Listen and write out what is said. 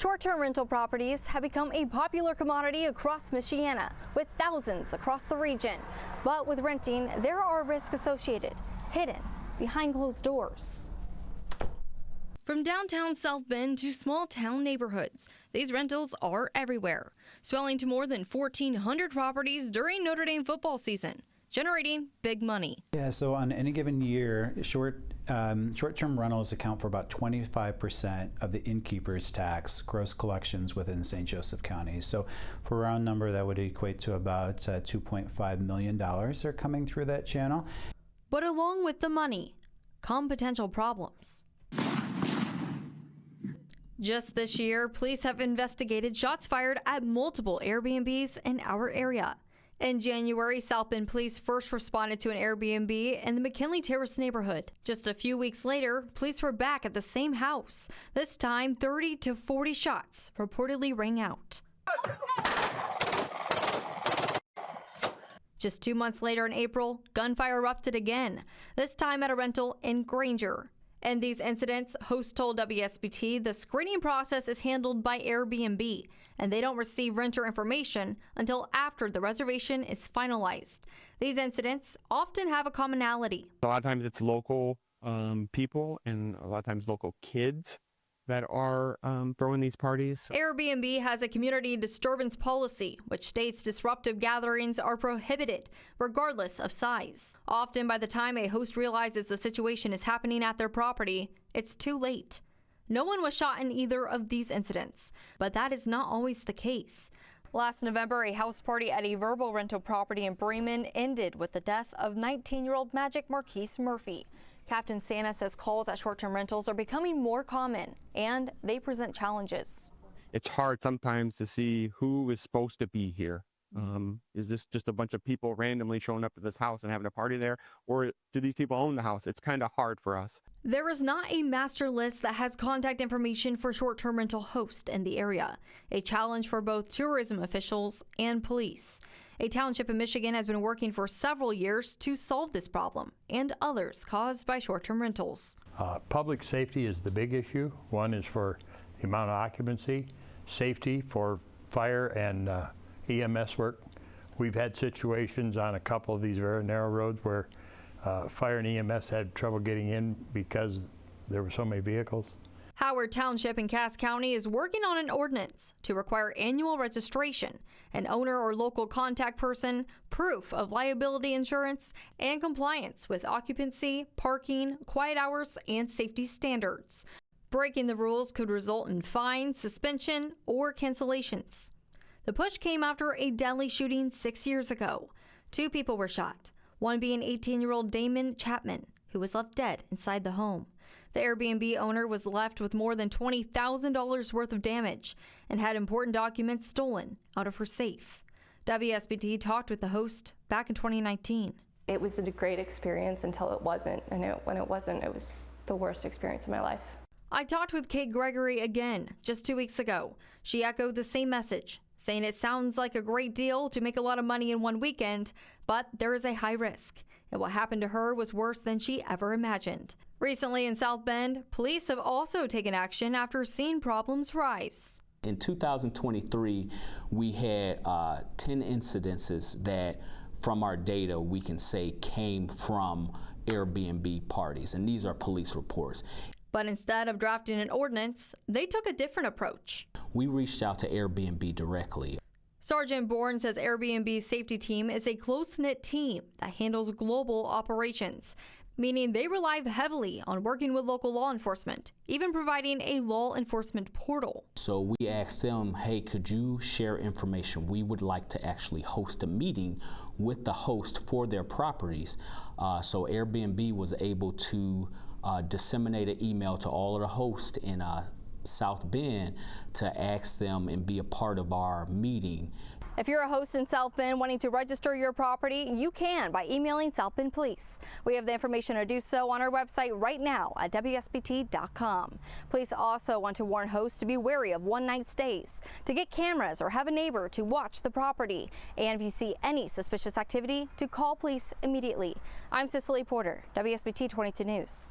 Short-term rental properties have become a popular commodity across Michiana, with thousands across the region. But with renting, there are risks associated, hidden behind closed doors. From downtown South Bend to small town neighborhoods, these rentals are everywhere, swelling to more than 1,400 properties during Notre Dame football season, generating big money. Yeah, so on any given year, short-term rentals account for about 25% of the innkeeper's tax gross collections within St. Joseph County. So for a round number, that would equate to about $2.5 million are coming through that channel. But along with the money come potential problems. Just this year, police have investigated shots fired at multiple Airbnbs in our area. In January, South Bend police first responded to an Airbnb in the McKinley Terrace neighborhood. Just a few weeks later, police were back at the same house. This time, 30 to 40 shots reportedly rang out. Just 2 months later in April, gunfire erupted again, this time at a rental in Granger. In these incidents, hosts told WSBT the screening process is handled by Airbnb, and they don't receive renter information until after the reservation is finalized. These incidents often have a commonality. A lot of times it's local people and a lot of times local kids that are throwing these parties. Airbnb has a community disturbance policy, which states disruptive gatherings are prohibited, regardless of size. Often by the time a host realizes the situation is happening at their property, it's too late. No one was shot in either of these incidents, but that is not always the case. Last November, a house party at a verbal rental property in Bremen ended with the death of 19-year-old Magic Marquise Murphy. Captain Santa says calls at short-term rentals are becoming more common, and they present challenges. It's hard sometimes to see who is supposed to be here. Is this just a bunch of people randomly showing up at this house and having a party there? Or do these people own the house? It's kind of hard for us. There is not a master list that has contact information for short-term rental hosts in the area, a challenge for both tourism officials and police. A township in Michigan has been working for several years to solve this problem and others caused by short-term rentals. Public safety is the big issue. One is for the amount of occupancy, safety for fire and EMS work. We've had situations on a couple of these very narrow roads where fire and EMS had trouble getting in because there were so many vehicles. Howard Township in Cass County is working on an ordinance to require annual registration, an owner or local contact person, proof of liability insurance, and compliance with occupancy, parking, quiet hours, and safety standards. Breaking the rules could result in fines, suspension, or cancellations. The push came after a deadly shooting 6 years ago. 2 people were shot, one being 18-year-old Damon Chapman, who was left dead inside the home. The Airbnb owner was left with more than $20,000 worth of damage and had important documents stolen out of her safe. WSBT talked with the host back in 2019. It was a great experience until it wasn't, and when it wasn't, it was the worst experience of my life. I talked with Kate Gregory again just 2 weeks ago. She echoed the same message, saying it sounds like a great deal to make a lot of money in one weekend, but there is a high risk. And what happened to her was worse than she ever imagined. Recently in South Bend, police have also taken action after seeing problems rise. In 2023, we had 10 incidences that, from our data, we can say came from Airbnb parties, and these are police reports. But instead of drafting an ordinance, they took a different approach. We reached out to Airbnb directly. Sergeant Bourne says Airbnb's safety team is a close-knit team that handles global operations, meaning they rely heavily on working with local law enforcement, even providing a law enforcement portal. So we asked them, hey, could you share information? We would like to actually host a meeting with the host for their properties. So Airbnb was able to disseminate an email to all of the hosts in South Bend to ask them and be a part of our meeting. If you're a host in South Bend wanting to register your property, you can by emailing South Bend Police. We have the information to do so on our website right now at WSBT.com. Police also want to warn hosts to be wary of one-night stays, to get cameras or have a neighbor to watch the property. And if you see any suspicious activity, to call police immediately. I'm Cicely Porter, WSBT 22 News.